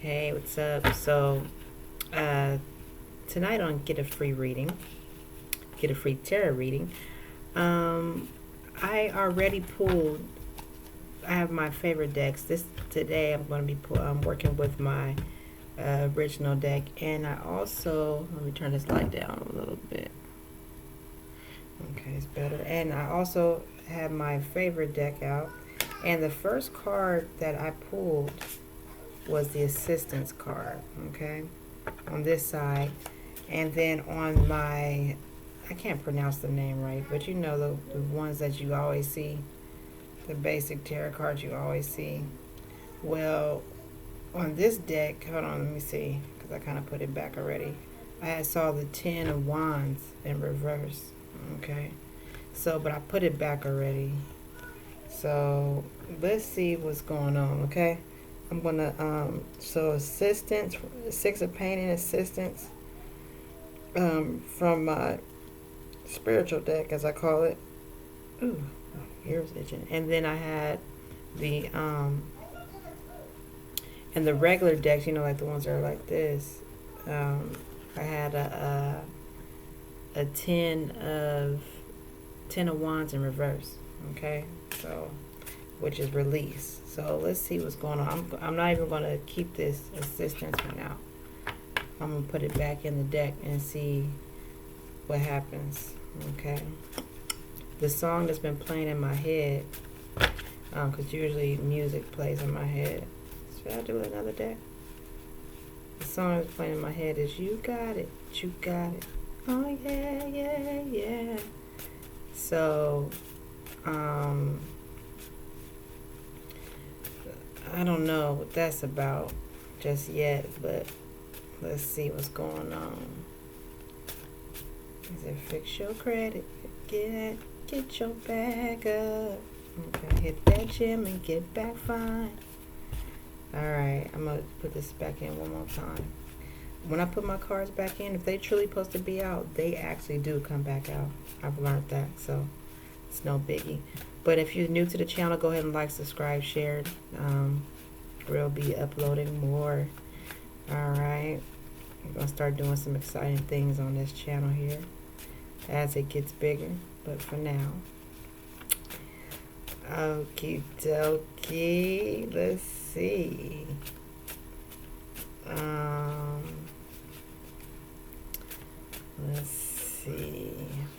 Hey, what's up? So, uh, tonight on Get a Free Reading, Get a Free Tarot Reading, um, I already pulled, I have my favorite decks. Today I'm going to be working with my original deck, and I also, let me turn this light down a little bit. Okay, it's better. And I also have my favorite deck out, and the first card that I pulled was the assistance card, okay, on this side. And then on my, I can't pronounce the name right, but you know the ones that you always see, the basic tarot cards you always see. Well, on this deck, hold on, let me see, because I kind of put it back already. I saw the 10 of Wands in reverse, okay. So, but I put it back already. So, let's see what's going on, okay. I'm gonna so assistance, 6 of painting assistance, from my spiritual deck, as I call it. Ooh, my ears itching. And then I had the and the regular decks, you know, like the ones that are like this. I had a 10 of Wands in reverse. Okay, so which is release. So let's see what's going on. I'm not even going to keep this assistance for now. I'm going to put it back in the deck and see what happens. Okay. The song that's been playing in my head, because usually music plays in my head. Should I do another deck? The song that's playing in my head is You Got It, You Got It. Oh, yeah, yeah, yeah. So, I don't know what that's about just yet, but let's see what's going on. Is it fix your credit? Get your bag up. Okay, hit that gym and get back fine. Alright, I'm going to put this back in one more time. When I put my cards back in, if they truly supposed to be out, they actually do come back out. I've learned that, so it's no biggie. But if you're new to the channel, go ahead and like, subscribe, share. We'll be uploading more. Alright. I'm going to start doing some exciting things on this channel here as it gets bigger. But for now, okie dokie. Let's see. Let's see.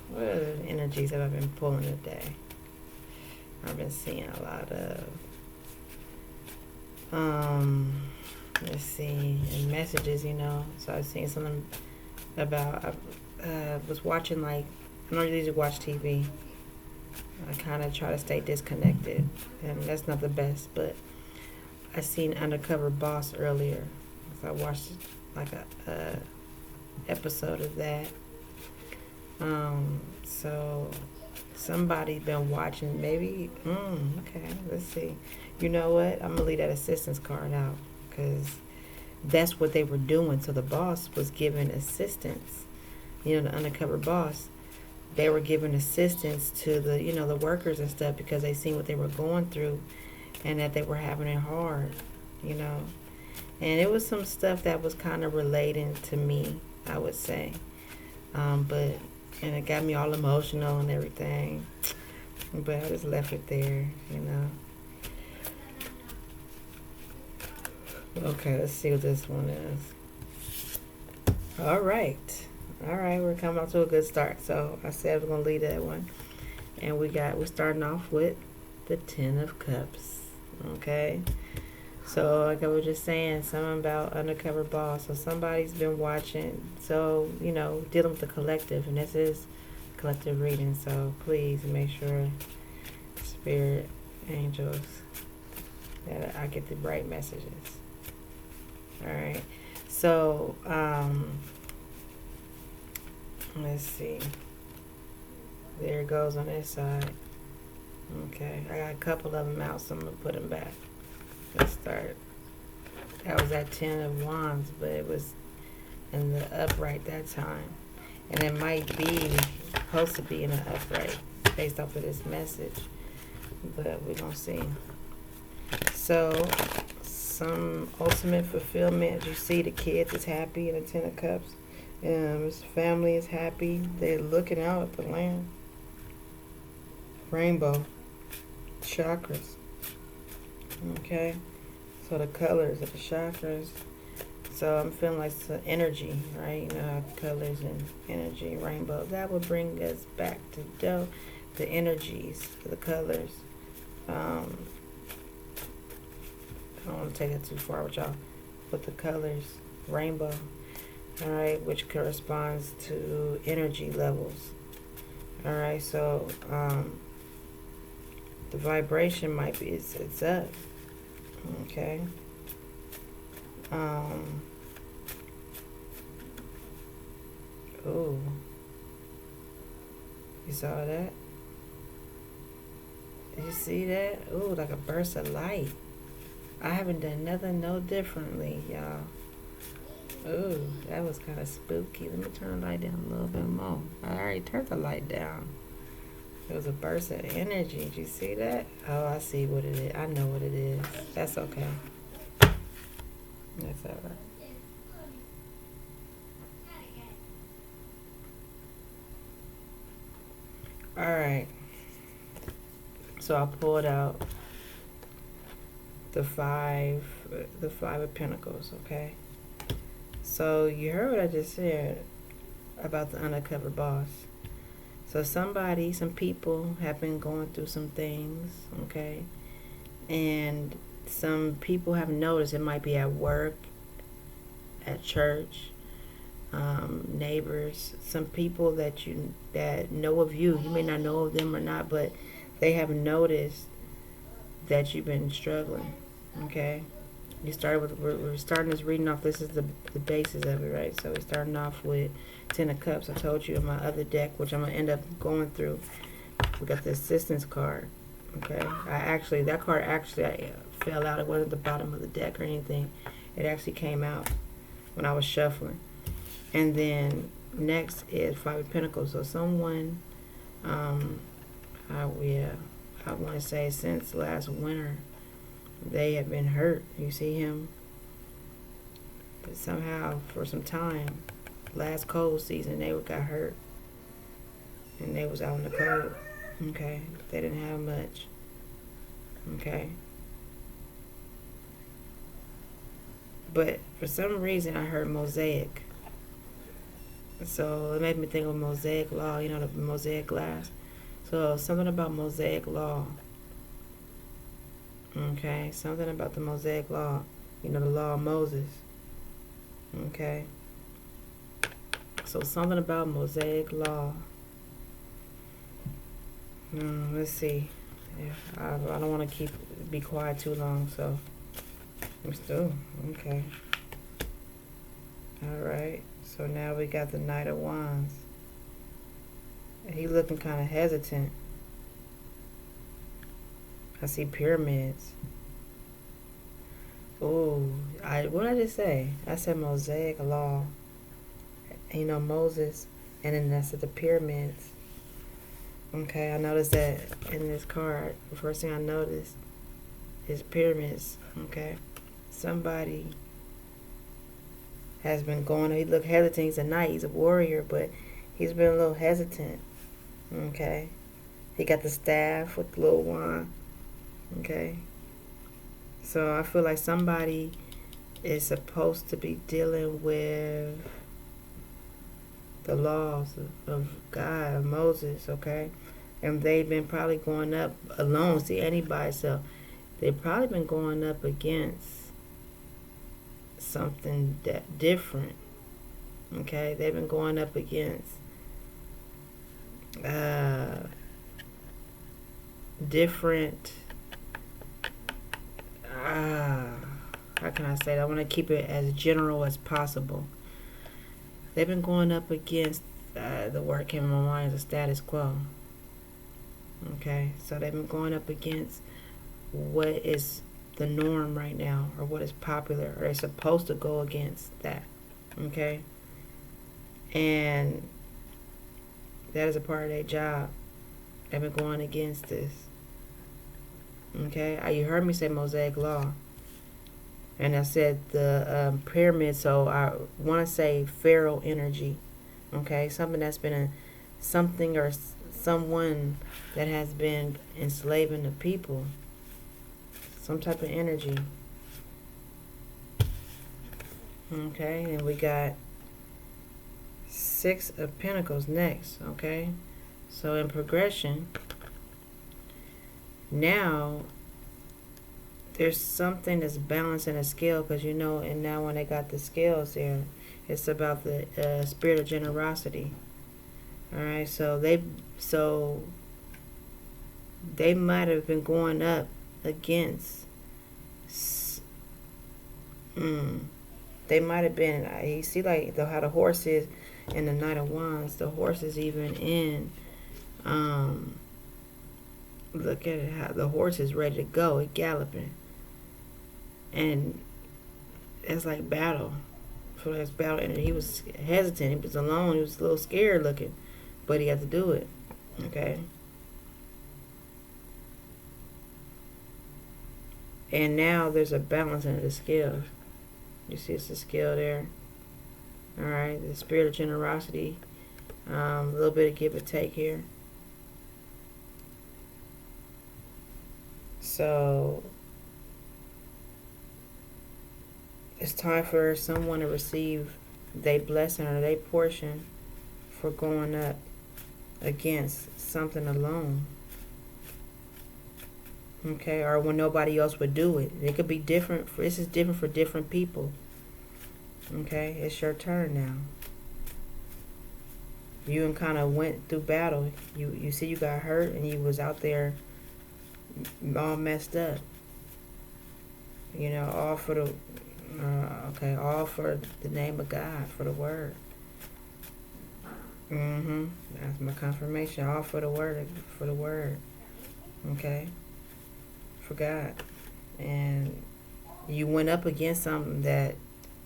What other energies have I been pulling today? I've been seeing a lot of let's see, and messages, you know. So I was seeing something about I was watching, like, I don't usually watch TV. I kind of try to stay disconnected, and that's not the best, but I seen Undercover Boss earlier. So I watched like a episode of that. So somebody been watching, maybe, okay, let's see. You know what? I'm going to leave that assistance card out, because that's what they were doing. So the boss was giving assistance, you know, the undercover boss. They were giving assistance to the, you know, the workers and stuff, because they seen what they were going through and that they were having it hard, you know. And it was some stuff that was kind of relating to me, I would say. But, and it got me all emotional and everything. But I just left it there, you know. Okay, let's see what this one is. All right, we're coming off to a good start. So I said we're gonna leave that one, and we're starting off with the 10 of Cups. Okay, so like I was just saying, something about undercover boss. So somebody's been watching. So, you know, dealing with the collective, and this is collective reading. So please make sure, spirit, angels, that I get the right messages. Alright, so let's see. There it goes on this side. Okay, I got a couple of them out, so I'm going to put them back. Let's start. That was that 10 of Wands, but it was in the upright that time. And it might be supposed to be in the upright based off of this message, but we're going to see. So some ultimate fulfillment. You see the kids is happy in the Ten of Cups. His family is happy. They're looking out at the land. Rainbow. Chakras. Okay. So the colors of the chakras. So I'm feeling like it's the energy, right? You know, colors and energy, rainbow. That would bring us back to the energies, the colors. I don't want to take it too far with y'all. But the colors, rainbow, all right, which corresponds to energy levels. All right, so the vibration might be, it's up. Okay. Oh, you saw that? Did you see that? Oh, like a burst of light. I haven't done nothing no differently, y'all. Oh, that was kind of spooky. Let me turn the light down a little bit more. I already turned the light down. It was a burst of energy. Did you see that? Oh, I see what it is. I know what it is. That's okay. That's all right. All right. So I pulled out the five of Pentacles. Okay. So you heard what I just said about the undercover boss. So somebody, some people have been going through some things. Okay. And some people have noticed, it might be at work, at church, neighbors, some people that know of you. You may not know of them or not, but they have noticed that you've been struggling. Okay, you started with we're starting this reading off. This is the basis of it, right? So we're starting off with Ten of Cups. I told you in my other deck, which I'm gonna end up going through. We got the Assistance card. Okay, that card actually fell out. It wasn't the bottom of the deck or anything. It actually came out when I was shuffling. And then next is Five of Pentacles. So someone, I want to say since last winter, they have been hurt. You see him, but somehow for some time, last cold season, they got hurt, and they was out in the cold. Okay, they didn't have much. Okay. But for some reason, I heard Mosaic. So it made me think of Mosaic law, you know, the Mosaic glass. So something about Mosaic law. Okay, something about the Mosaic law. You know, the law of Moses. Okay. So something about Mosaic law. Let's see. Yeah, I don't want to be quiet too long, so I'm still okay. All right. So now we got the Knight of Wands. He looking kind of hesitant. I see pyramids. Oh, what did I just say? I said Mosaic law. You know, Moses, and then I said the pyramids. Okay, I noticed that in this card. The first thing I noticed is pyramids. Okay, somebody has been going. He looked hesitant. He's a knight. He's a warrior, but he's been a little hesitant. Okay, he got the staff with the little wand. Okay, so I feel like somebody is supposed to be dealing with the laws of God, of Moses. Okay, and they've been probably going up alone. See, anybody, so they've probably been going up against something that different. Okay, they've been going up against different. How can I say that? I want to keep it as general as possible. They've been going up against the word came in my mind is the status quo. Okay, so they've been going up against what is the norm right now, or what is popular, or they're supposed to go against that. Okay, and that is a part of their job. They've been going against this. Okay, you heard me say Mosaic law, And I said the pyramid, so I want to say pharaoh energy. Okay, something that's been something or someone that has been enslaving the people. Some type of energy. Okay, and we got Six of Pentacles next. Okay, so in progression, now there's something that's balancing a scale, because you know, and now when they got the scales there, it's about the spirit of generosity. All right, so they might have been going up against. They might have been. You see, like how the horse is in the Knight of Wands. The horse is even in. Look at it, how the horse is ready to go. It galloping, and it's like battle. So that's battle, and he was hesitant. He was alone. He was a little scared looking, but he had to do it. Okay. And now there's a balance in the scales. You see, it's a scale there. All right, the spirit of generosity. A little bit of give and take here. So it's time for someone to receive their blessing or their portion for going up against something alone. Okay, or when nobody else would do it. It could be different. This is different for different people. Okay, it's your turn now. You kind of went through battle. You see, you got hurt and you was out there all messed up. You know, all for the all for the name of God, for the word. That's my confirmation. All for the word, Okay, for God. And you went up against something that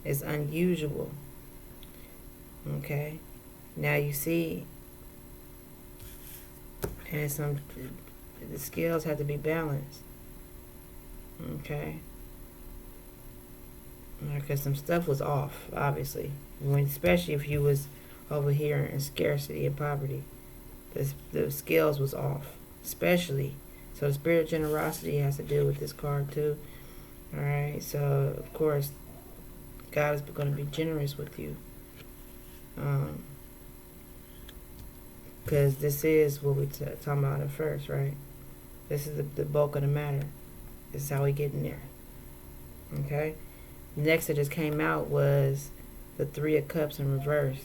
is unusual. Okay, now you see, and the scales have to be balanced. Okay, because some stuff was off, obviously. Especially if you was over here in scarcity and poverty, the scales was off, especially. So the spirit of generosity has to do with this card too. All right, so of course God is going to be generous with you, because this is what we talking about at first, right? This is the bulk of the matter. This is how we get in there. Okay. Next that just came out was the Three of Cups in reverse.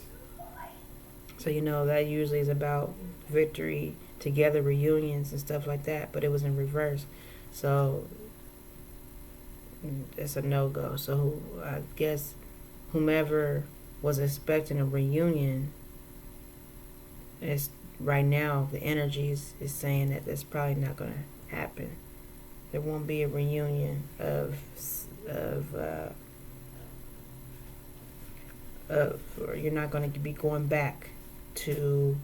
So you know that usually is about victory, together, reunions and stuff like that, but it was in reverse. So it's a no-go. So I guess whomever was expecting a reunion, is right now the energy is saying that that's probably not going to happen. There won't be a reunion or you're not going to be going back to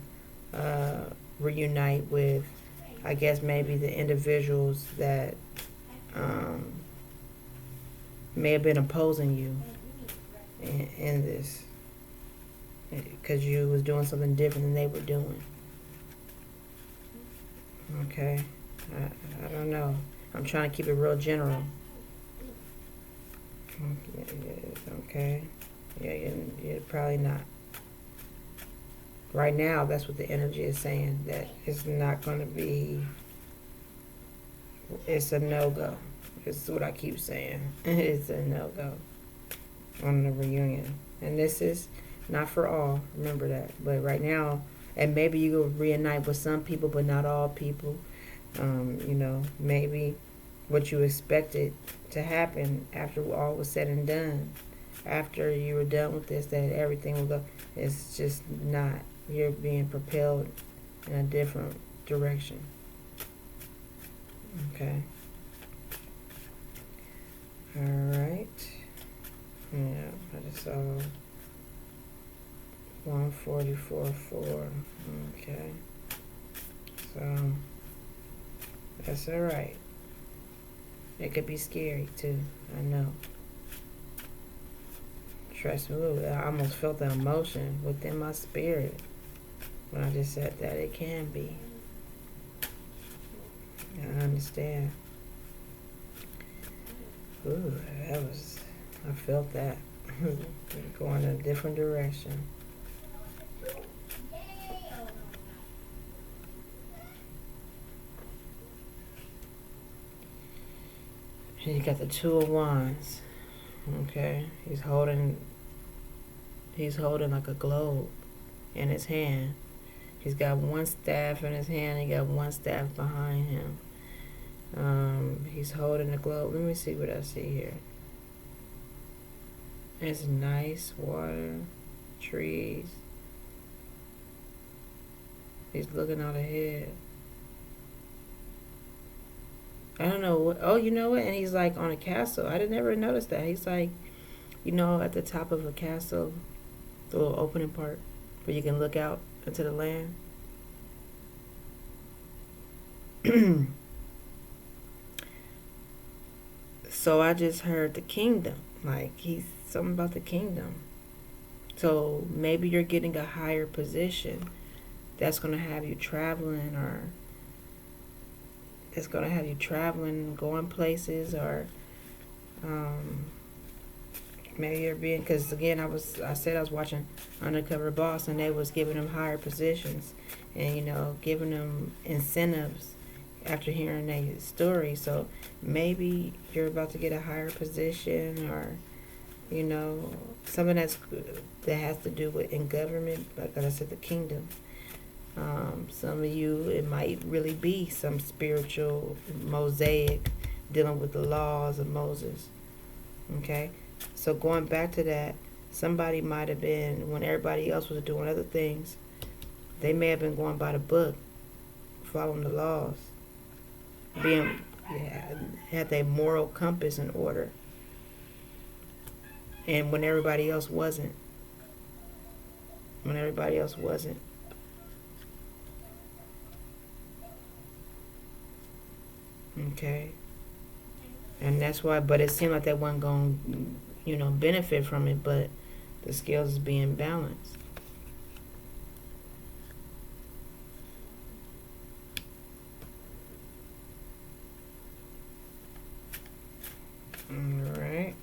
reunite with, I guess, maybe the individuals that may have been opposing you in this, because you was doing something different than they were doing. Okay, I don't know. I'm trying to keep it real general. Okay, yeah, you're probably not. Right now, that's what the energy is saying, that it's not going to be, it's a no-go. It's what I keep saying. It's a no-go on the reunion. And this is not for all, remember that. But right now, and maybe you will reunite with some people, but not all people. You know, maybe what you expected to happen after all was said and done, after you were done with this, that everything will go. It's just not. You're being propelled in a different direction. Okay. All right. Yeah, I just saw 144.4. Okay. So that's all right. It could be scary too. I know. Trust me, ooh, I almost felt the emotion within my spirit when I just said that. It can be. I understand. Ooh, I felt that. Going in a different direction. And you got the Two of Wands. Okay, he's holding like a globe in his hand. He's got one staff in his hand. He got one staff behind him. He's holding the globe. Let me see what I see here. It's nice water, trees. He's looking out ahead. I don't know what. Oh, you know what? And he's like on a castle. I did never notice that. He's like, at the top of a castle, the little opening part where you can look out into the land. So I just heard the kingdom. Like he's something about the kingdom. So maybe you're getting a higher position that's going to have you traveling, or it's going to have you traveling, going places, or maybe you're being, because again, I said I was watching Undercover Boss, and they was giving them higher positions, and giving them incentives after hearing their story. So maybe you're about to get a higher position, or something that has to do with in government, like I said, the kingdom. Some of you, it might really be some spiritual mosaic dealing with the laws of Moses. Okay, so going back to that, somebody might have been, when everybody else was doing other things, they may have been going by the book, following the laws, had their moral compass in order, and when everybody else wasn't. Okay. And that's why, but it seemed like they wasn't going to, benefit from it, but the scales is being balanced. All right.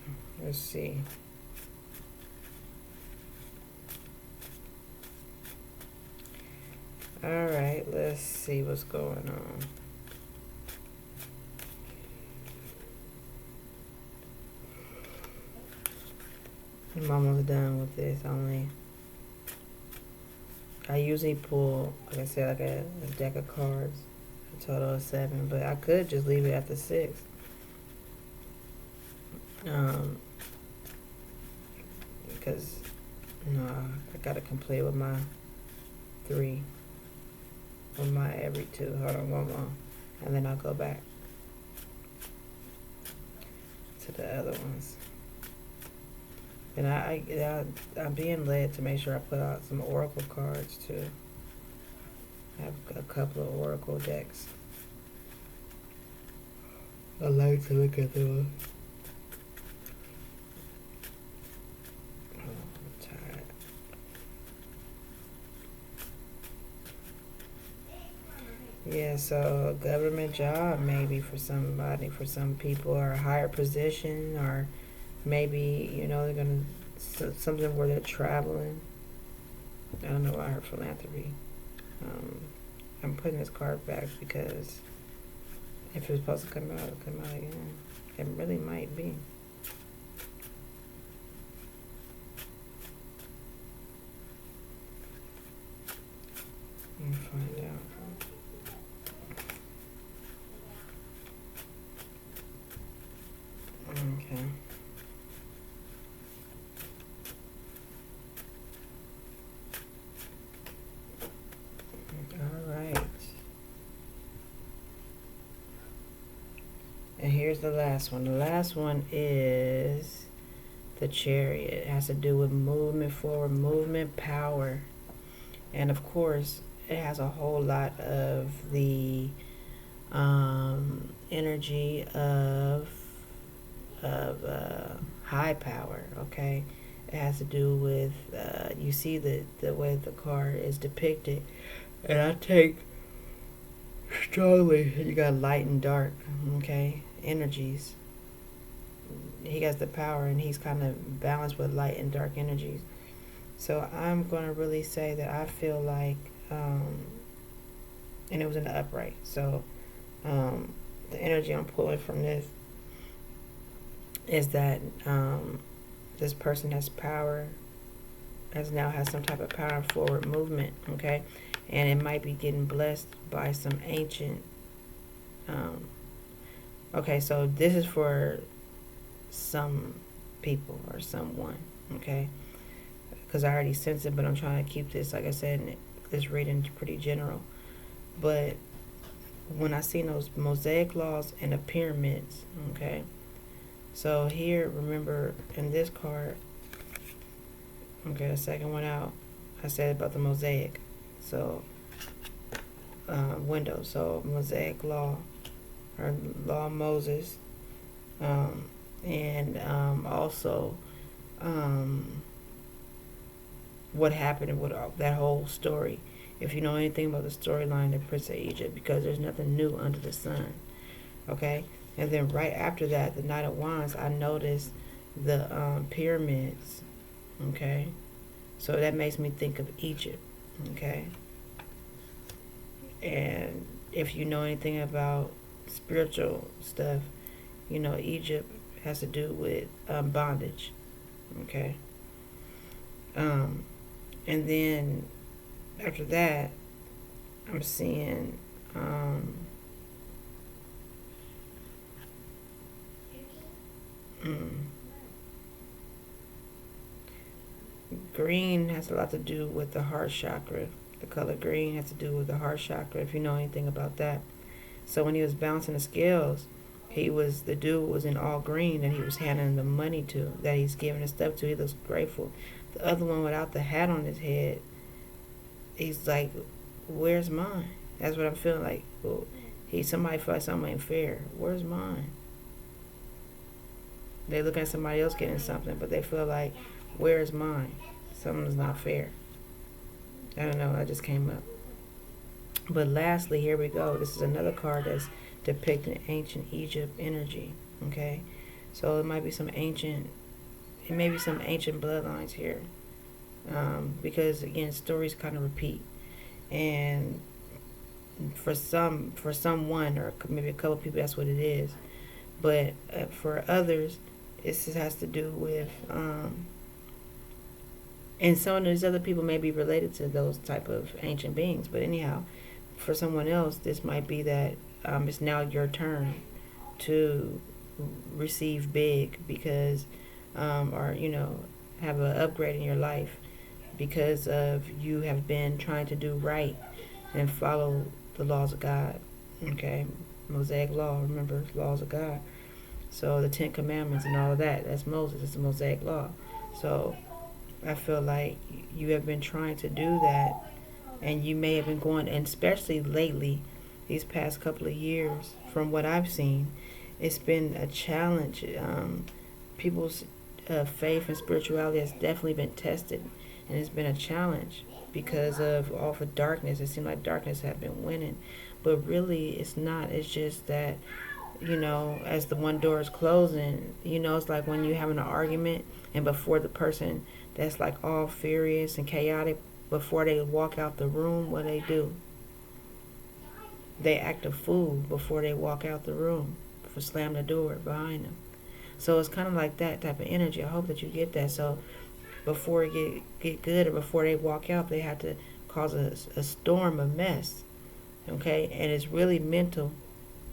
Let's see. All right. Let's see what's going on. I'm almost done with this. I usually pull, like I said, like a deck of cards, a total of 7, but I could just leave it at the 6. Because I gotta complete with my 3, with my every 2. Hold on, one more, and then I'll go back to the other ones. And I'm being led to make sure I put out some oracle cards too. I have a couple of oracle decks. I like to look at them. Oh, I'm tired. Yeah, so a government job maybe for somebody, for some people, or a higher position, or maybe, they're going to, something where they're traveling. I don't know why I heard philanthropy. I'm putting this card back because if it's supposed to come out, it'll come out again. It really might be. Let me find out. Okay. All right. And here's the last one. The last one is the Chariot. It has to do with movement forward, movement, power. And of course, it has a whole lot of the energy of high power, okay? It has to do with, you see the way the card is depicted. And I take strongly, you got light and dark, okay, energies. He has the power, and he's kind of balanced with light and dark energies. So I'm going to really say that I feel like, and it was in the upright. So the energy I'm pulling from this is that this person has power, has some type of power and forward movement, okay? And it might be getting blessed by some ancient, okay, so this is for some people or someone, okay? Because I already sense it, but I'm trying to keep this, like I said, this reading pretty general. But when I see those mosaic laws and the pyramids, okay? So here, remember, in this card, okay, the second one out, I said about the mosaic. So, window. So, mosaic law, or law of Moses. And also, what happened with that whole story. If you know anything about the storyline of Prince of Egypt, because there's nothing new under the sun. Okay? And then right after that, the Knight of Wands, I noticed the pyramids. Okay? So that makes me think of Egypt. Okay? And if you know anything about spiritual stuff, you know Egypt has to do with bondage. Okay? And then after that, I'm seeing green has a lot to do with the heart chakra. The color green has to do with the heart chakra, if you know anything about that. So when he was balancing the scales, the dude was in all green that he was handing the money to, that he's giving the stuff to. He looks grateful. The other one without the hat on his head, he's like, where's mine? That's what I'm feeling like. Well, somebody felt like something ain't fair. Where's mine? They look at somebody else getting something, but they feel like, where's mine? Something's not fair. I don't know. That just came up. But lastly, here we go. This is another card that's depicting ancient Egypt energy. Okay, so it might be some ancient. It may be some ancient bloodlines here, because again, stories kind of repeat, and for someone, or maybe a couple people, that's what it is. But for others, this has to do with, and some of these other people may be related to those type of ancient beings. But anyhow, for someone else, this might be that it's now your turn to receive big, because, or have an upgrade in your life, because of you have been trying to do right and follow the laws of God. Okay, Mosaic law. Remember, laws of God. So the 10 Commandments and all of that. That's Moses. It's the Mosaic law. So I feel like you have been trying to do that, and you may have been going, and especially lately, these past couple of years, from what I've seen, it's been a challenge. People's faith and spirituality has definitely been tested, and it's been a challenge because of all the darkness. It seemed like darkness had been winning, but really it's not. It's just that, as the one door is closing, it's like when you're having an argument, and before the person that's like all furious and chaotic, before they walk out the room, what they do? They act a fool before they walk out the room, for slam the door behind them. So it's kind of like that type of energy. I hope that you get that. So before it get good, or before they walk out, they have to cause a storm of mess. Okay, and it's really mental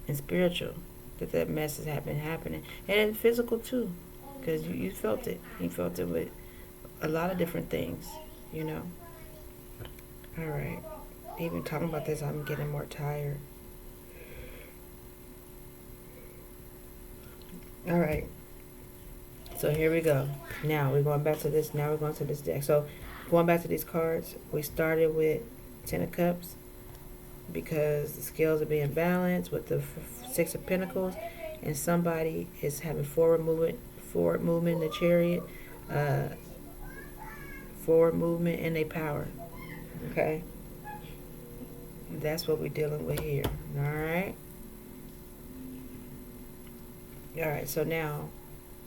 and spiritual that mess has been happening, and physical too, because you felt it. You felt it with a lot of different things. All right. Even talking about this, I'm getting more tired. All right. So here we go. Now we're going back to this. Now we're going to this deck. So going back to these cards, we started with 10 of Cups, because the scales are being balanced with the 6 of Pentacles, and somebody is having forward movement in the Chariot. forward movement, and their power. Okay? That's what we're dealing with here. Alright? Alright, so now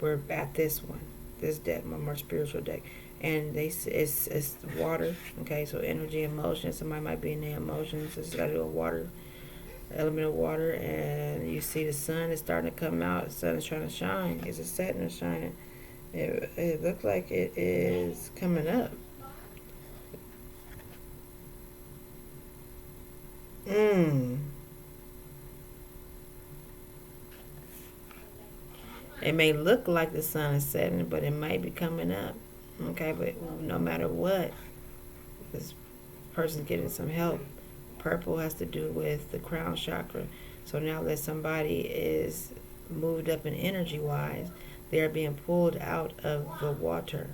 we're at this one. This deck, my more spiritual deck. And it's water. Okay, so energy, emotion. Somebody might be in their emotions. It's got to do with water, element of water. And you see the sun is starting to come out. The sun is trying to shine. Is it setting or shining? It looks like it is coming up. It may look like the sun is setting, but it might be coming up. Okay, but no matter what, this person's getting some help. Purple has to do with the crown chakra. So now that somebody is moved up in energy-wise, they're being pulled out of the water.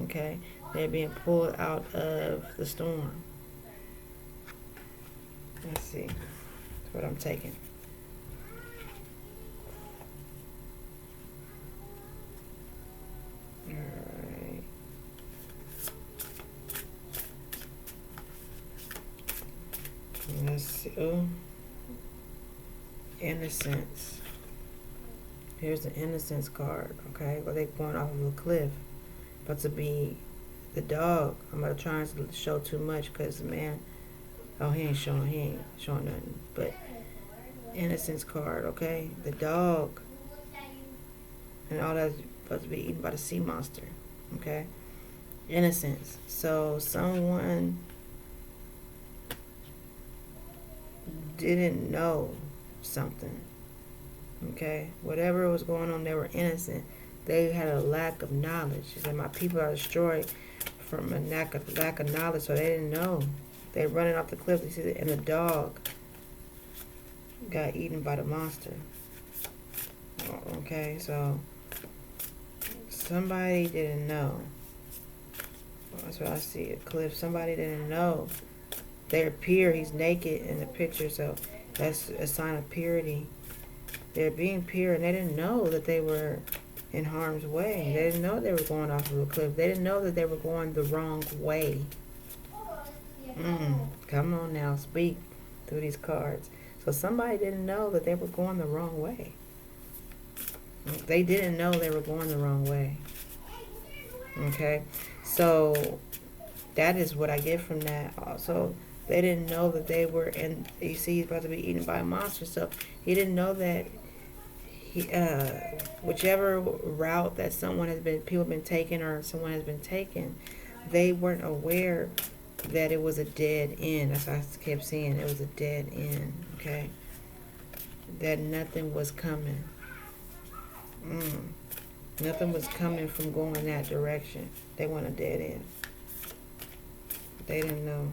Okay, they're being pulled out of the storm. Let's see. That's what I'm taking. Alright. Let's see. Oh. Innocence. Here's the innocence card. Okay. Well, they're going off of a cliff. About to be the dog. I'm not trying to show too much because the man. Oh, he ain't showing nothing. But innocence card, okay? The dog. And all that's supposed to be eaten by the sea monster. Okay? Innocence. So someone didn't know something. Okay? Whatever was going on, they were innocent. They had a lack of knowledge. She said, my people are destroyed from a lack of knowledge, so they didn't know. They're running off the cliff, and the dog got eaten by the monster. Okay, so somebody didn't know. That's what I see, a cliff. Somebody didn't know. They appear, he's naked in the picture, so that's a sign of purity. They're being pure, and they didn't know that they were in harm's way. They didn't know they were going off of a cliff. They didn't know that they were going the wrong way. Come on now, speak through these cards. So somebody didn't know that they were going the wrong way. They didn't know they were going the wrong way. Okay, so that is what I get from that. Also, they didn't know that they were in. You see, he's about to be eaten by a monster. So he didn't know that he, whichever route that people have been taking, or someone has been taking, they weren't aware that it was a dead end. That's what I kept seeing. It was a dead end. Okay, that nothing was coming. Nothing was coming from going that direction. They went a dead end. They didn't know.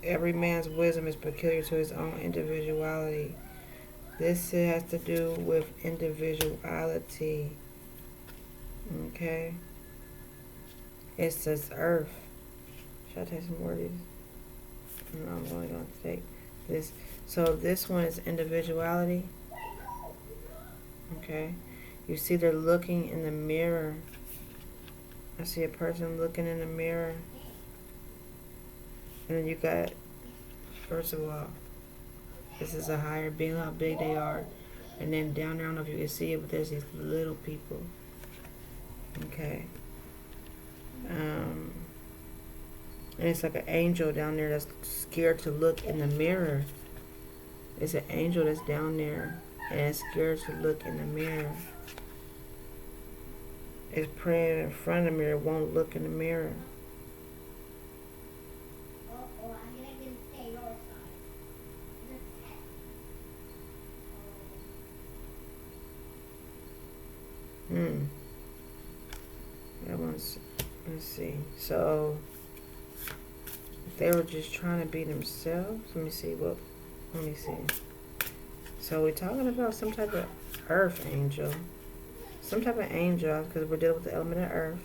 Every man's wisdom is peculiar to his own individuality. This has to do with individuality. Okay. It says earth. Should I take some more of these? No, I'm only going to take this. So this one is individuality. Okay. You see they're looking in the mirror. I see a person looking in the mirror. And then you got, first of all, this is a higher being, how big they are. And then down there, I don't know if you can see it, but there's these little people. Okay. And it's like an angel down there that's scared to look in the mirror. It's an angel that's down there and it's scared to look in the mirror. It's praying in front of the mirror, won't look in the mirror. That one's, let's see. So they were just trying to be themselves. Let me see. So we're talking about some type of earth angel. Some type of angel, because we're dealing with the element of earth.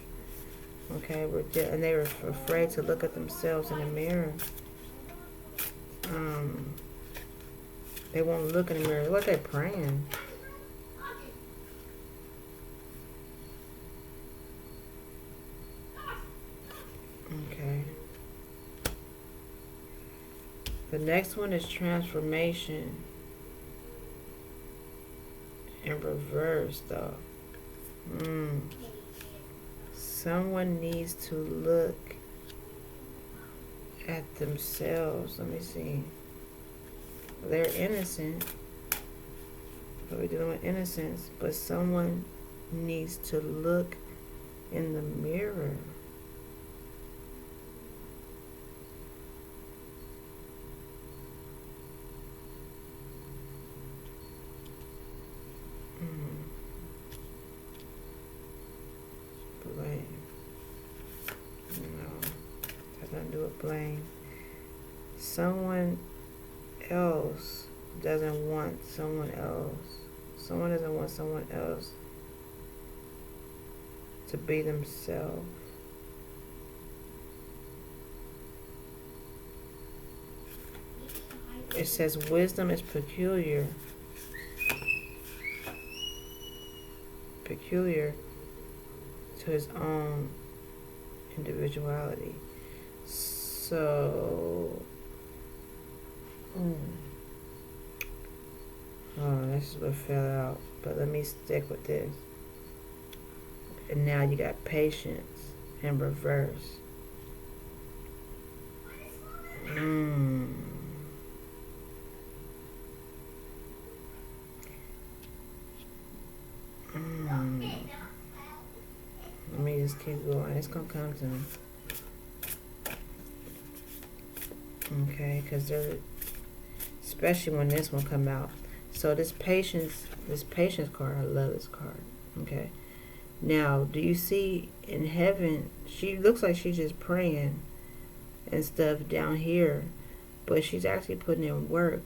Okay, and they were afraid to look at themselves in the mirror. They won't look in the mirror. What they're praying. The next one is transformation in reverse, though. Someone needs to look at themselves. Let me see. They're innocent. But we're dealing with innocence. But someone needs to look in the mirror. Blame. No, has nothing to do with blame. Someone else doesn't want someone else. Someone doesn't want someone else to be themselves. It says wisdom is peculiar. Peculiar to his own individuality. So, oh, this is what fell out. But let me stick with this. And now you got patience in reverse. Let me just keep going. It's gonna come to me. Okay, because they're, especially when this one come out. So this patience card, I love this card. Okay. Now, do you see in heaven, she looks like she's just praying and stuff down here, but she's actually putting in work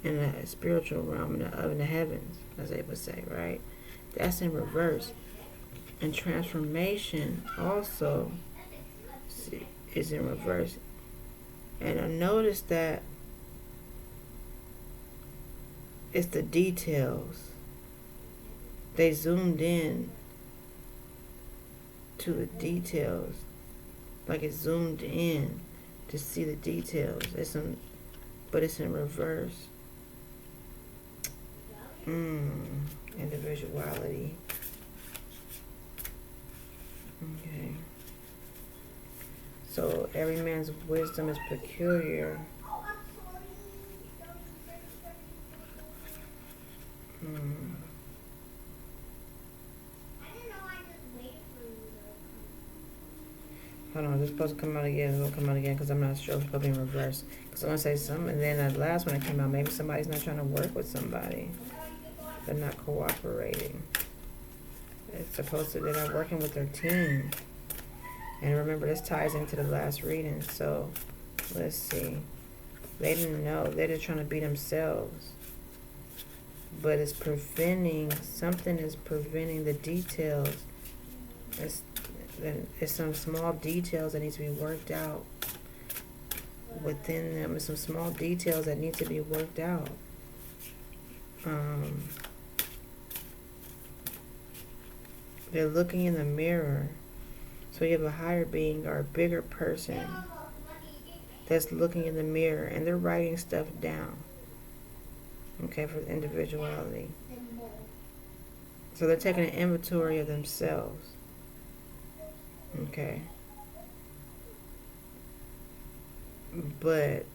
in the spiritual realm, in the heavens, as they would say, right? That's in reverse. And transformation also is in reverse. And I noticed that it's the details. They zoomed in to the details. Like it zoomed in to see the details. But it's in reverse. Individuality. Okay. So every man's wisdom is peculiar. Hold on, is this supposed to come out again? It won't come out again because I'm not sure if it's supposed to be in reverse. Because I want to say something, and then the last one that came out, maybe somebody's not trying to work with somebody. They're not cooperating. It's supposed to, they're not working with their team. And remember, this ties into the last reading. So, let's see. They didn't know. They're just trying to be themselves. But it's preventing, something is preventing the details. It's some small details that need to be worked out within them. It's some small details that need to be worked out. They're looking in the mirror. So you have a higher being or a bigger person that's looking in the mirror and they're writing stuff down. Okay, for individuality. So they're taking an inventory of themselves. Okay. But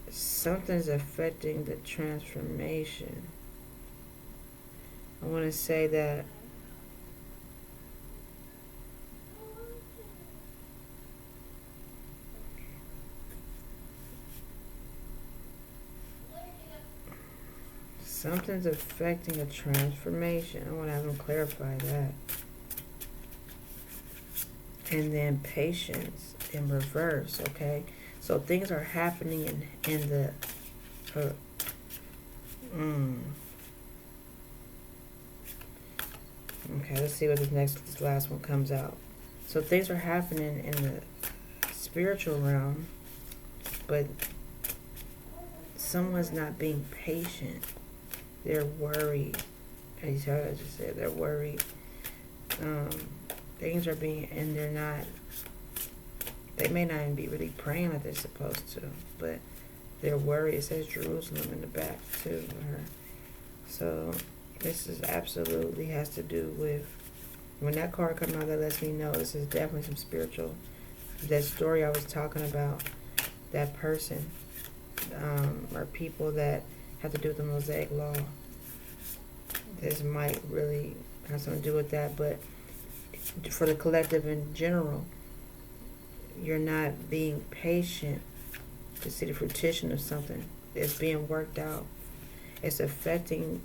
something's affecting the transformation. I want to say that something's affecting a transformation. I want to have them clarify that. And then patience in reverse, okay? So things are happening in the Okay, let's see what this last one comes out. So things are happening in the spiritual realm, but someone's not being patient. They're worried. As I just said, they're worried. Things are being, and they're not, they may not even be really praying like they're supposed to, but they're worried. It says Jerusalem in the back too. So this is absolutely has to do with, when that card comes out, that lets me know this is definitely some spiritual. That story I was talking about, that person, or people that have to do with the Mosaic Law. This might really have something to do with that, but for the collective in general, you're not being patient to see the fruition of something. It's being worked out. It's affecting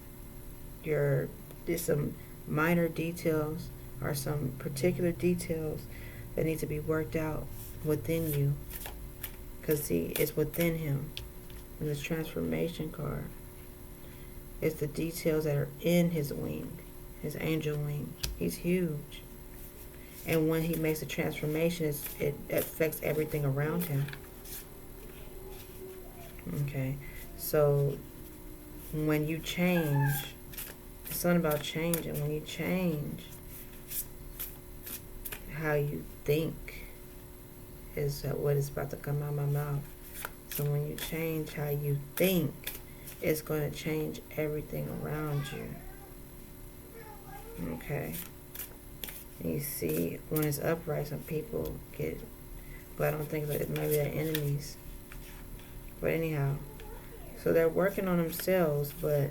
there's some minor details or some particular details that need to be worked out within you. Because see, it's within him. In this transformation card, it's the details that are in his wing, his angel wing. He's huge. And when he makes a transformation, it affects everything around him. Okay, so when you change, it's something about changing. When you change how you think is what is about to come out of my mouth. So when you change how you think, it's going to change everything around you. Okay. And you see, when it's upright, some people get, but I don't think that maybe they're enemies. But anyhow, so they're working on themselves, but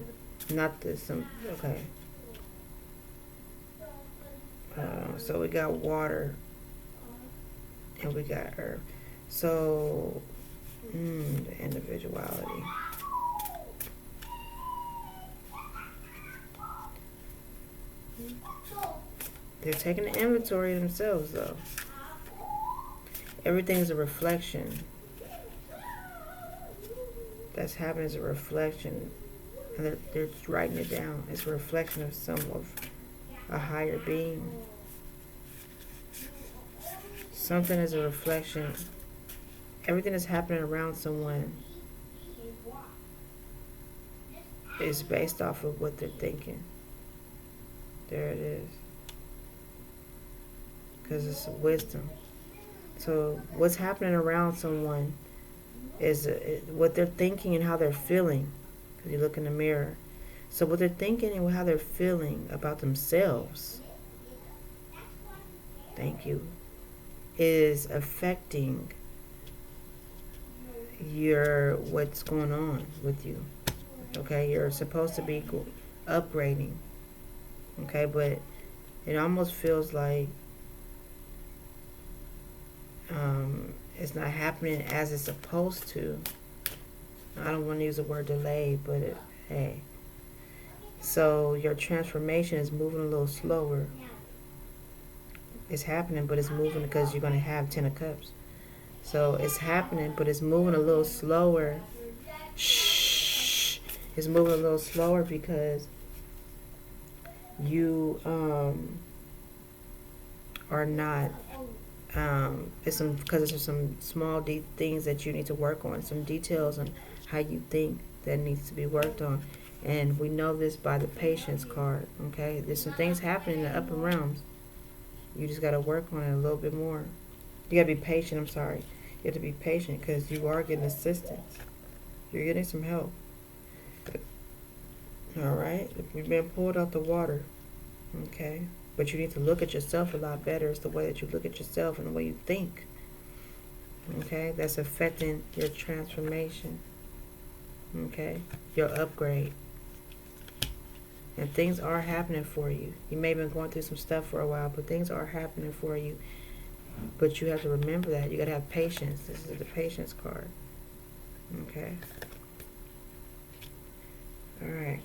not okay. So we got water, and we got earth. So, the individuality. They're taking an inventory of themselves, though. Everything's a reflection. That's happening is a reflection. And they're writing it down. It's a reflection of a higher being. Something is a reflection. Everything that's happening around someone is based off of what they're thinking. There it is. Because it's wisdom. So what's happening around someone is what they're thinking and how they're feeling. Because you look in the mirror. So what they're thinking and how they're feeling about themselves, thank you, is affecting what's going on with you. Okay, you're supposed to be upgrading. Okay, but it almost feels like it's not happening as it's supposed to. I don't want to use the word delay, but hey. So your transformation is moving a little slower. It's happening, but it's moving because you're going to have 10 of Cups. So it's happening, but it's moving a little slower. Shh. It's moving a little slower because you are not. Because there's some small things that you need to work on, some details on how you think that needs to be worked on. And we know this by the patience card. Okay, there's some things happening in the upper realms. You just got to work on it a little bit more. You got to be patient. I'm sorry. You have to be patient because you are getting assistance. You're getting some help. All right. You've been pulled out the water. Okay. But you need to look at yourself a lot better. It's the way that you look at yourself and the way you think. Okay. That's affecting your transformation. Okay. Your upgrade. And things are happening for you. You may have been going through some stuff for a while, but things are happening for you. But you have to remember that. You got to have patience. This is the patience card. Okay. All right.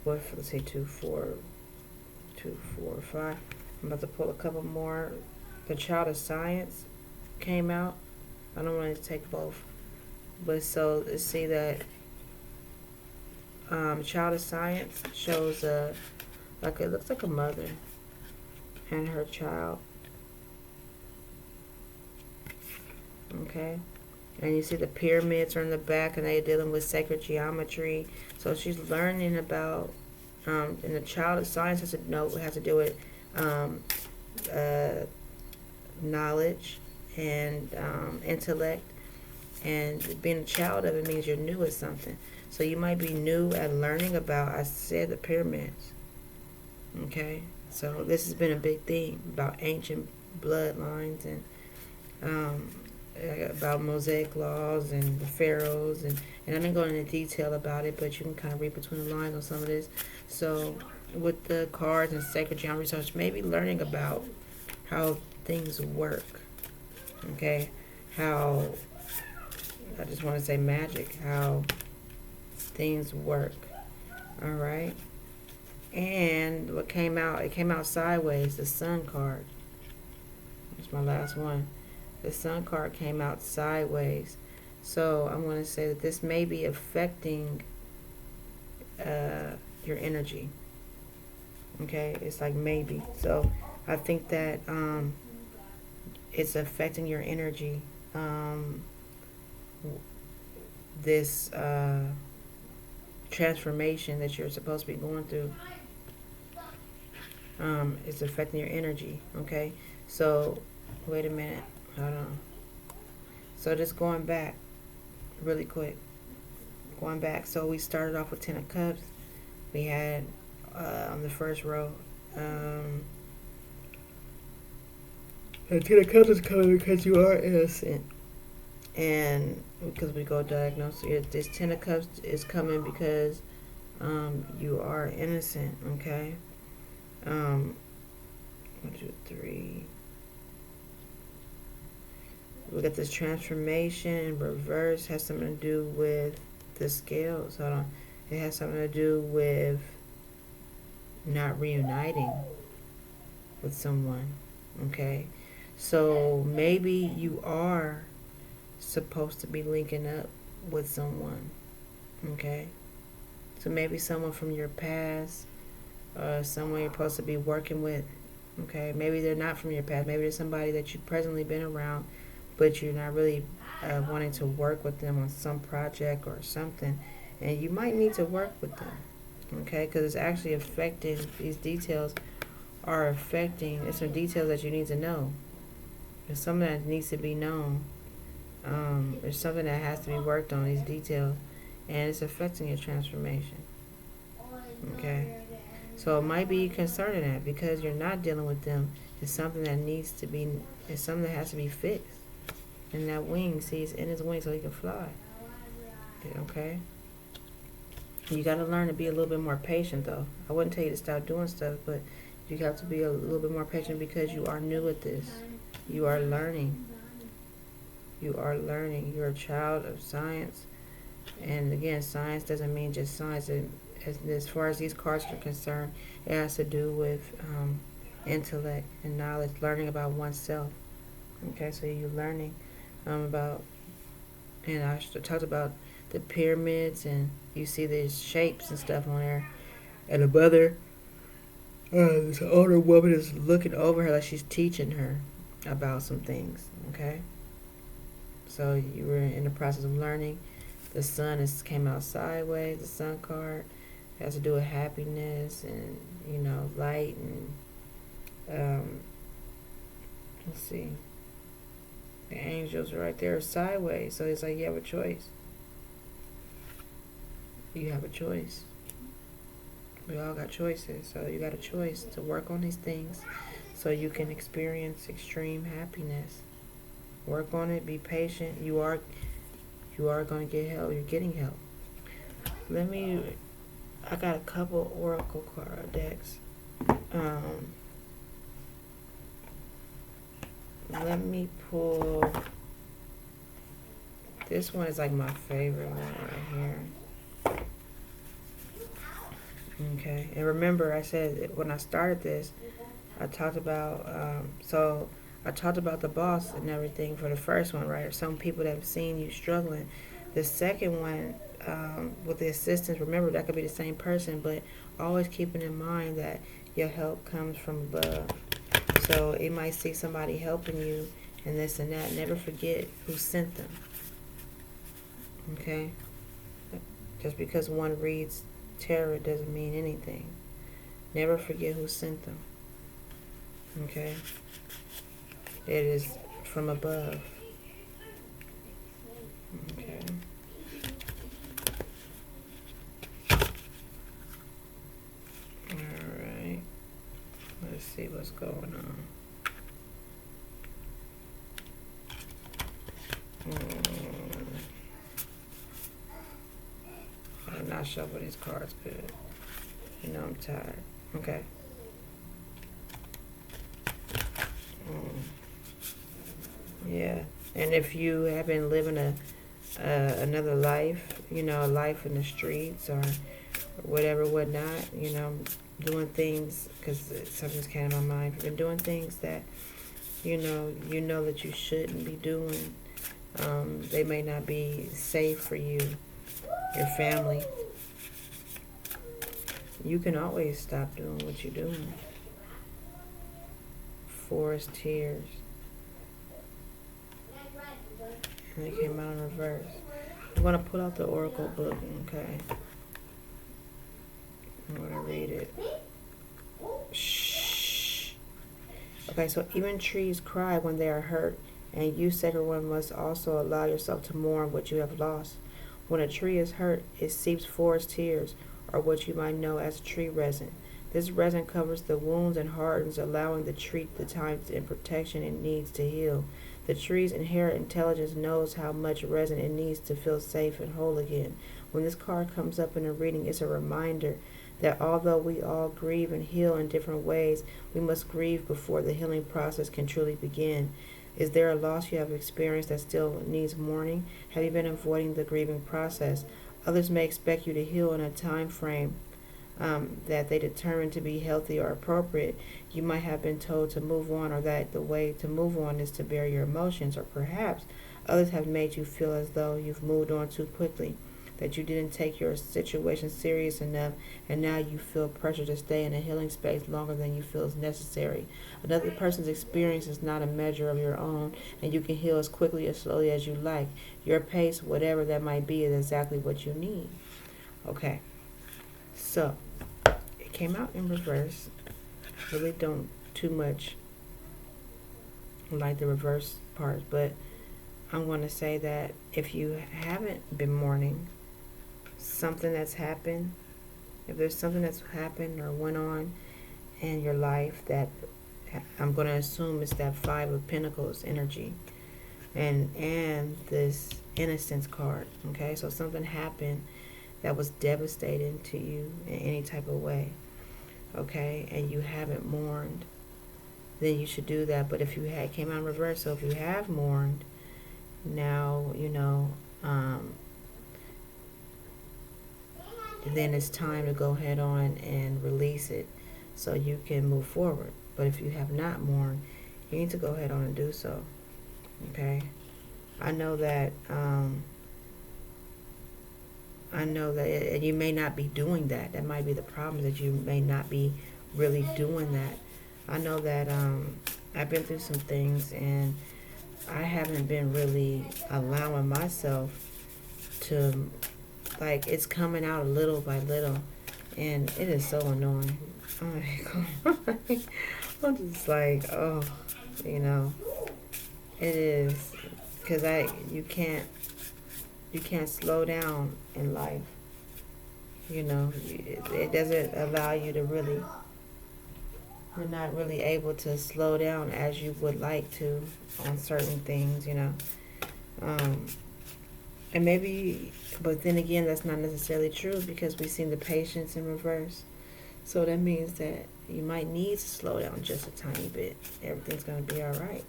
Let's say 2, 4, 5. I'm about to pull a couple more. The Child of Science came out. I don't want to take both. But so, let's see that Child of Science shows it looks like a mother and her child. Okay. And you see the pyramids are in the back and they're dealing with sacred geometry. So she's learning about And the child of science has to do with uh, knowledge and intellect. And being a child of it means you're new at something. So you might be new at learning about, I said, the pyramids. Okay? So this has been a big theme about ancient bloodlines and um, about Mosaic laws and the pharaohs. And I didn't go into detail about it, but you can kind of read between the lines on some of this. So with the cards and sacred geometry research, maybe learning about how things work. Okay? How, I just want to say magic, how things work. All right? And what came out, it came out sideways, the sun card. That's my last one. The sun card came out sideways. So I'm going to say that this may be affecting your energy. Okay? It's like maybe. So I think that it's affecting your energy. This transformation that you're supposed to be going through is affecting your energy. Okay? So, wait a minute. Hold on. So just going back really quick. Going back. So we started off with 10 of Cups. We had on the first row. The 10 of Cups is coming because you are innocent. And because we go diagnose, this 10 of Cups is coming because you are innocent. Okay? 1, 2, 3. We got this transformation in reverse. Has something to do with the scales. Hold on. It has something to do with not reuniting with someone. Okay? So maybe you are supposed to be linking up with someone. Okay? So maybe someone from your past, someone you're supposed to be working with. Okay? Maybe they're not from your past. Maybe they're somebody that you've presently been around, but you're not really wanting to work with them on some project or something, and you might need to work with them, okay, because it's actually affecting, these details are affecting, it's some details that you need to know. There's something that needs to be known. There's something that has to be worked on, these details, and it's affecting your transformation, okay. So it might be concerning that because you're not dealing with them. It's something that needs to be, it's something that has to be fixed. And that wing, see, it's in his wing so he can fly. Okay? You got to learn to be a little bit more patient, though. I wouldn't tell you to stop doing stuff, but you have to be a little bit more patient because you are new at this. You are learning. You are learning. You're a child of science. And again, science doesn't mean just science. As far as these cards are concerned, it has to do with intellect and knowledge, learning about oneself. Okay, so you're learning about, and I talked about the pyramids, and you see these shapes and stuff on there. And the mother, this older woman is looking over her like she's teaching her about some things. Okay, so you were in the process of learning. The sun came out sideways. The sun card has to do with happiness and light and let's see. The angels are right there sideways. So it's like you have a choice. You have a choice. We all got choices. So you got a choice to work on these things so you can experience extreme happiness. Work on it. Be patient. You are going to get help. You're getting help. I got a couple oracle card decks. Let me pull. This one is like my favorite one right here. Okay, and remember I said when I started this, I talked about I talked about the boss and everything for the first one, right? Or some people that have seen you struggling. The second one, with the assistance, remember that could be the same person, but always keeping in mind that your help comes from above. So it might see somebody helping you and this and that. Never forget who sent them. Okay? Just because one reads terror doesn't mean anything. Never forget who sent them. Okay? It is from above. Okay. Alright. Let's see what's going on. I'm not shuffle these cards good. You know I'm tired. Okay. Yeah. And if you have been living another life, you know, a life in the streets or whatever, whatnot, you know, doing things, because something's came in my mind. If you've been doing things that, you know that you shouldn't be doing, they may not be safe for you, your family. You can always stop doing what you're doing. Forest tears. And they came out in reverse. I'm going to pull out the Oracle book, okay? I'm going to read it. Shh. Okay, so even trees cry when they are hurt, and you, sacred one, must also allow yourself to mourn what you have lost. When a tree is hurt, it seeps forest tears, or what you might know as tree resin. This resin covers the wounds and hardens, allowing the tree the time and protection it needs to heal. The tree's inherent intelligence knows how much resin it needs to feel safe and whole again. When this card comes up in a reading, it's a reminder that although we all grieve and heal in different ways, we must grieve before the healing process can truly begin. Is there a loss you have experienced that still needs mourning? Have you been avoiding the grieving process? Others may expect you to heal in a time frame that they determine to be healthy or appropriate. You might have been told to move on, or that the way to move on is to bear your emotions, or perhaps others have made you feel as though you've moved on too quickly, that you didn't take your situation serious enough, and now you feel pressure to stay in a healing space longer than you feel is necessary. Another person's experience is not a measure of your own, and you can heal as quickly or slowly as you like. Your pace, whatever that might be, is exactly what you need. Okay, so it came out in reverse. Really don't too much like the reverse part, but I'm going to say that if you haven't been mourning something that's happened, if there's something that's happened or went on in your life, that I'm going to assume it's that Five of Pentacles energy and this Innocence card. Okay, so something happened that was devastating to you in any type of way, okay, and you haven't mourned, then you should do that. But if you had came out in reverse, so if you have mourned, now then it's time to go head on and release it so you can move forward. But if you have not mourned, you need to go ahead on and do so. Okay, I know that you may not be doing that. That might be the problem, that you may not be really doing that. I know that I've been through some things, and I haven't been really allowing myself to, like, it's coming out little by little, and it is so annoying. I'm just like, oh, it is, because you can't slow down in life. It doesn't allow you to really, you're not really able to slow down as you would like to on certain things, and maybe, but then again, that's not necessarily true, because we've seen the patience in reverse. So that means that you might need to slow down just a tiny bit. Everything's going to be all right.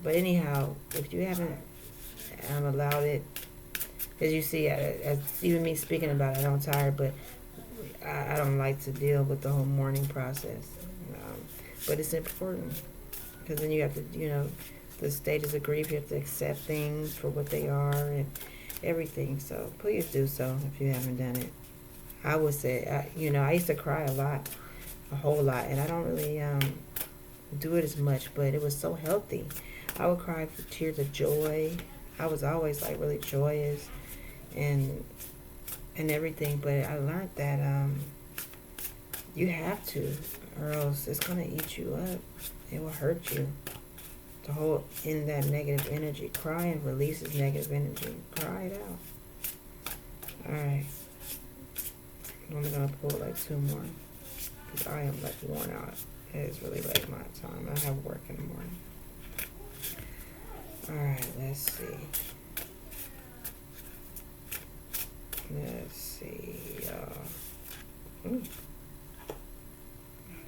But anyhow, if you haven't allowed it, as you see, as even me speaking about it, I'm tired, but I don't like to deal with the whole mourning process. But it's important, because then you have to, the stages of grief, you have to accept things for what they are and everything. So please do so if you haven't done it. I would say, I used to cry a whole lot, and I don't really do it as much, but it was so healthy. I would cry for tears of joy. I was always like really joyous, and and everything. But I learned that you have to, or else it's gonna eat you up. It will hurt you to hold in that negative energy. Crying releases negative energy. Cry it out. Alright. I'm gonna pull like 2 more. Because I am like worn out. It is really late my time. I have work in the morning. Alright, let's see. Let's see.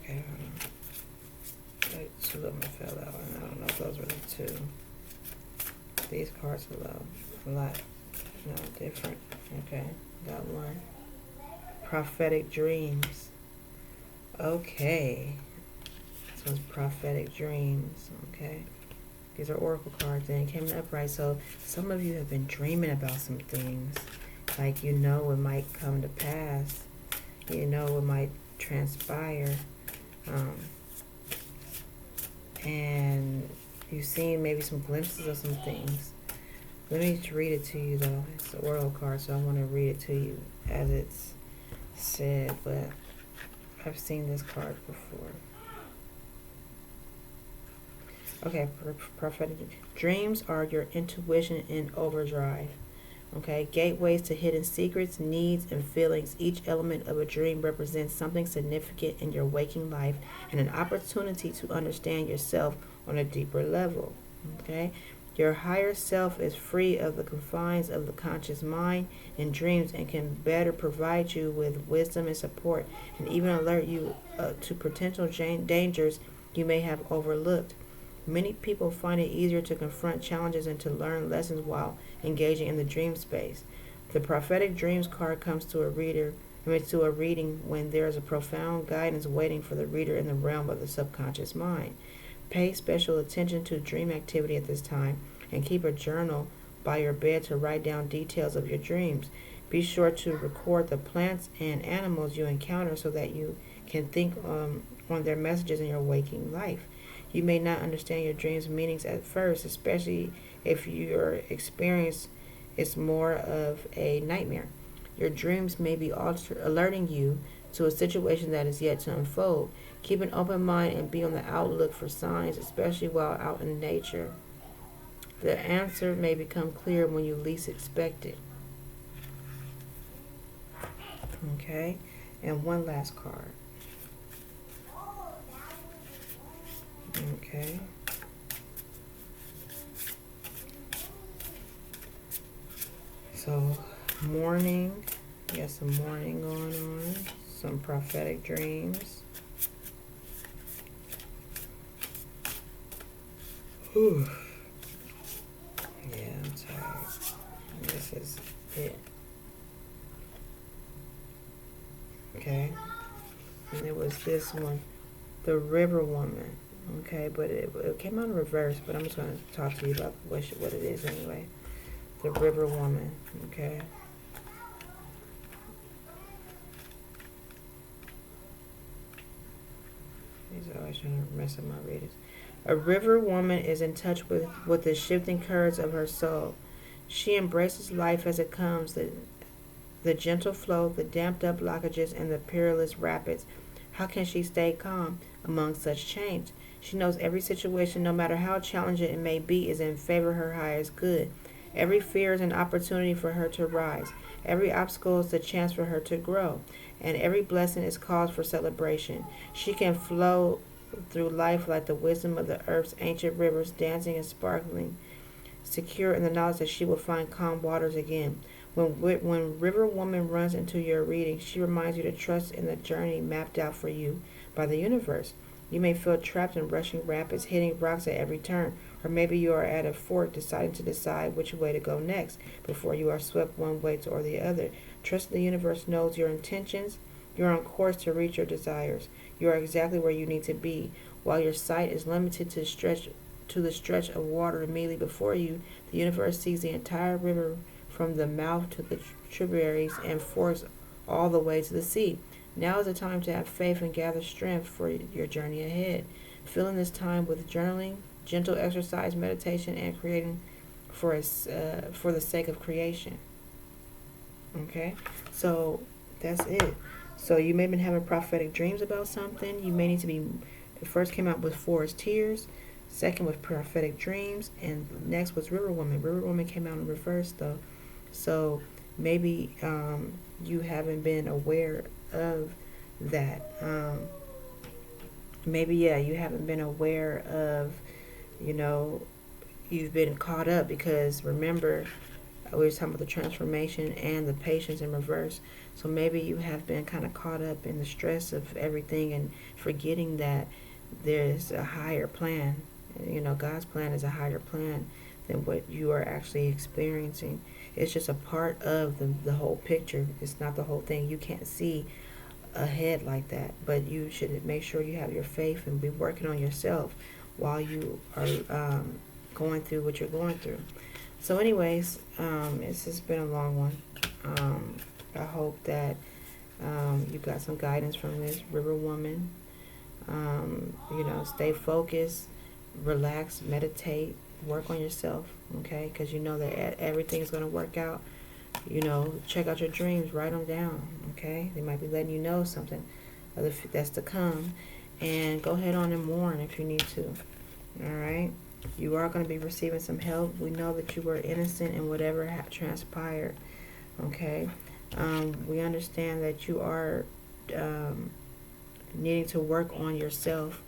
Okay, hold on. Like 2 of them fell out, and I don't know if those were the 2. These cards are a lot, different. Okay, got 1. Prophetic dreams. Okay, this one's prophetic dreams. Okay, these are oracle cards, and it came in upright. So some of you have been dreaming about some things, like it might come to pass. It might transpire. And you've seen maybe some glimpses of some things. Let me read it to you, though. It's an oracle card, so I want to read it to you as it's said, but I've seen this card before. Okay, prophetic dreams are your intuition in overdrive. Okay, gateways to hidden secrets, needs, and feelings. Each element of a dream represents something significant in your waking life and an opportunity to understand yourself on a deeper level. Okay, your higher self is free of the confines of the conscious mind and dreams and can better provide you with wisdom and support, and even alert you to potential dangers you may have overlooked. Many people find it easier to confront challenges and to learn lessons while engaging in the dream space. The prophetic dreams card comes to a reading when there is a profound guidance waiting for the reader in the realm of the subconscious mind. Pay special attention to dream activity at this time and keep a journal by your bed to write down details of your dreams. Be sure to record the plants and animals you encounter so that you can think on their messages in your waking life. You may not understand your dreams' meanings at first, especially if your experience is more of a nightmare. Your dreams may be alerting you to a situation that is yet to unfold. Keep an open mind and be on the outlook for signs, especially while out in nature. The answer may become clear when you least expect it. Okay, and one last card. Okay. So, mourning. You got some mourning going on. Some prophetic dreams. Whew. Yeah, I'm tired. This is it. Okay. And it was this one. The River Woman. Okay, but it came out in reverse, but I'm just going to talk to you about what it is anyway. The River Woman, okay? He's always trying to mess up my readings. A river woman is in touch with the shifting currents of her soul. She embraces life as it comes, the gentle flow, the damped up blockages, and the perilous rapids. How can she stay calm among such change? She knows every situation, no matter how challenging it may be, is in favor of her highest good. Every fear is an opportunity for her to rise. Every obstacle is a chance for her to grow. And every blessing is cause for celebration. She can flow through life like the wisdom of the earth's ancient rivers, dancing and sparkling, secure in the knowledge that she will find calm waters again. When River Woman runs into your reading, she reminds you to trust in the journey mapped out for you by the universe. You may feel trapped in rushing rapids, hitting rocks at every turn, or maybe you are at a fork deciding to decide which way to go next before you are swept one way or the other. Trust the universe knows your intentions. You are on course to reach your desires. You are exactly where you need to be. While your sight is limited to the stretch of water immediately before you, the universe sees the entire river from the mouth to the tributaries and forks all the way to the sea. Now is the time to have faith and gather strength for your journey ahead. Filling this time with journaling, gentle exercise, meditation, and creating for the sake of creation. Okay, so that's it. So you may have been having prophetic dreams about something. You may need to be. The first came out with Forest Tears. Second was prophetic dreams, and next was River Woman. River Woman came out in reverse though, so maybe you haven't been aware of that. Maybe you haven't been aware of, you know, you've been caught up because remember we were talking about the transformation and the patience in reverse. So maybe you have been kind of caught up in the stress of everything and forgetting that there's a higher plan. You know, God's plan is a higher plan than what you are actually experiencing. It's just a part of the whole picture. It's not the whole thing. You can't see ahead like that, but you should make sure you have your faith and be working on yourself while you are going through what you're going through. So anyways, it's just been a long one. I hope that you got some guidance from this River Woman. You know, stay focused, relax, meditate, work on yourself, okay? Because you know that everything is going to work out. You know, check out your dreams, write them down, okay? They might be letting you know something that's to come. And go ahead on and mourn if you need to, all right? You are going to be receiving some help. We know that you were innocent in whatever transpired, okay? We understand that you are needing to work on yourself,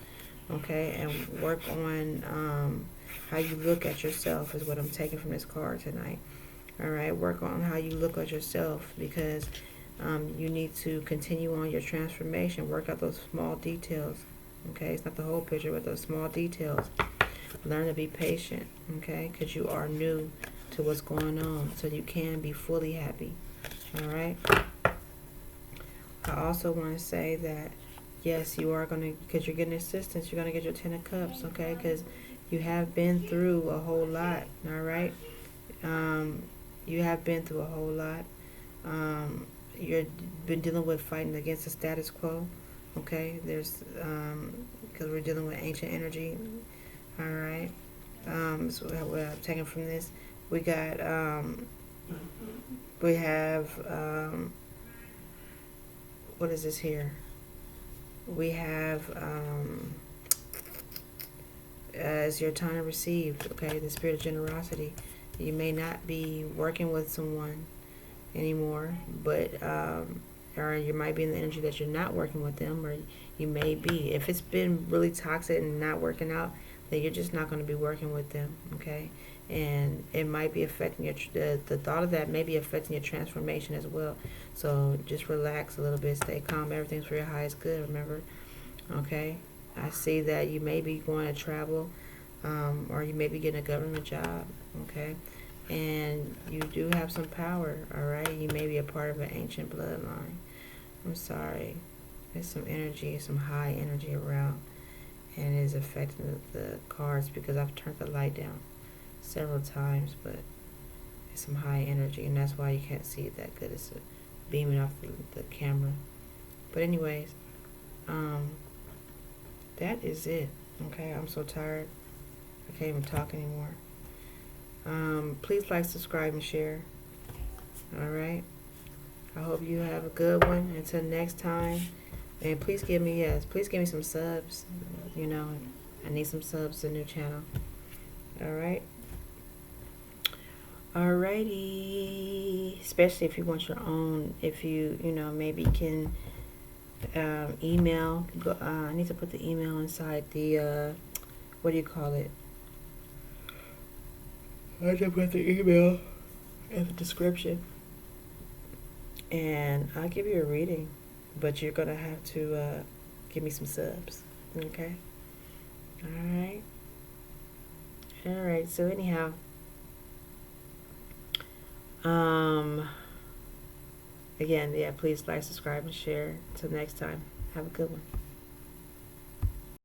okay? And work on how you look at yourself is what I'm taking from this card tonight. All right, work on how you look at yourself because you need to continue on your transformation. Work out those small details, okay? It's not the whole picture, but those small details. Learn to be patient, okay? Because you are new to what's going on, so you can be fully happy, all right? I also want to say that, yes, you are going to, because you're getting assistance, you're going to get your 10 of Cups, okay? Because you have been through a whole lot, all right? You have been through a whole lot. You've been dealing with fighting against the status quo, okay? There's, because we're dealing with ancient energy, all right? So what I'm taking from this, we got, we have, what is this here? We have, as your time to receive, okay, the spirit of generosity. You may not be working with someone anymore, but or you might be in the energy that you're not working with them, or you may be. If it's been really toxic and not working out, then you're just not going to be working with them, okay? And it might be affecting your the thought of that may be affecting your transformation as well. So just relax a little bit, stay calm. Everything's for your highest good. Remember, okay? I see that you may be going to travel, or you may be getting a government job, okay? And you do have some power, all right? You may be a part of an ancient bloodline. I'm sorry. There's some energy, some high energy around, and it is affecting the cards because I've turned the light down several times, but it's some high energy, and that's why you can't see it that good. It's beaming off the camera. But anyways, that is it, okay? I'm so tired. I can't even talk anymore. Please like, subscribe, and share. All right. I hope you have a good one. Until next time. And please give me some subs. You know, I need some subs to the new channel. All right. Alrighty. Especially if you want your own. If you maybe can email. I need to put the email inside the what do you call it? I just put the email in the description, and I'll give you a reading, but you're gonna have to give me some subs, okay? All right. So anyhow, again, please like, subscribe, and share. Until next time, have a good one.